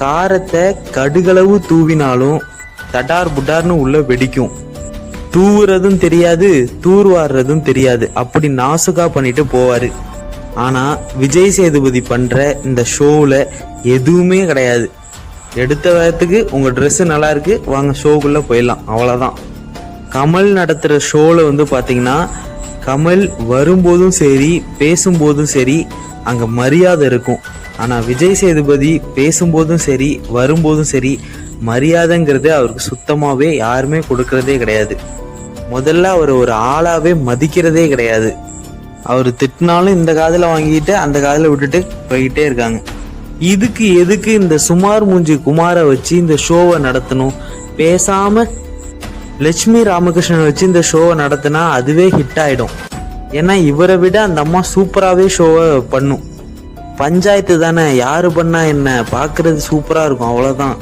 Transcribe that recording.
காரத்தை கடுகளவு தூவினாலும் தடார் புடார்னு உள்ள வெடிக்கும். தூவுறதும் தெரியாது, தூர்வாடுறதும் தெரியாது, அப்படி நாசுகா பண்ணிட்டு போவாரு. ஆனா விஜய் சேதுபதி பண்ற இந்த ஷோவில் எதுவுமே கிடையாது. எடுத்த வேகத்துக்கு உங்க ட்ரெஸ் நல்லா இருக்கு, வாங்க ஷோக்குள்ள போயிடலாம், அவ்வளவுதான். கமல் நடத்துற ஷோவில் பாத்தீங்கன்னா கமல் வரும்போதும் சரி பேசும்போதும் சரி அங்க மரியாதை இருக்கும். ஆனா விஜய் சேதுபதி பேசும்போதும் சரி வரும்போதும் சரி மரியாதைங்கிறது அவருக்கு சுத்தமாவே யாருமே கொடுக்கறதே கிடையாது. முதல்ல அவர் ஒரு ஆளாவே மதிக்கிறதே கிடையாது. அவர் திட்டினாலும் இந்த காதுல வாங்கிட்டு அந்த காதுல விட்டுட்டு போய்கிட்டே இருக்காங்க. இதுக்கு எதுக்கு இந்த சுமார் மூஞ்சி குமாரை வச்சு இந்த ஷோவை நடத்தணும்? பேசாம லட்சுமி ராமகிருஷ்ணன் வச்சு இந்த ஷோவை நடத்தினா அதுவே ஹிட் ஆயிடும். ஏன்னா இவரை விட அந்த அம்மா சூப்பராகவே ஷோவை பண்ணும். பஞ்சாயத்து தானே, யாரு பண்ணா என்ன, பார்க்கறது சூப்பராக இருக்கும், அவ்வளோதான்.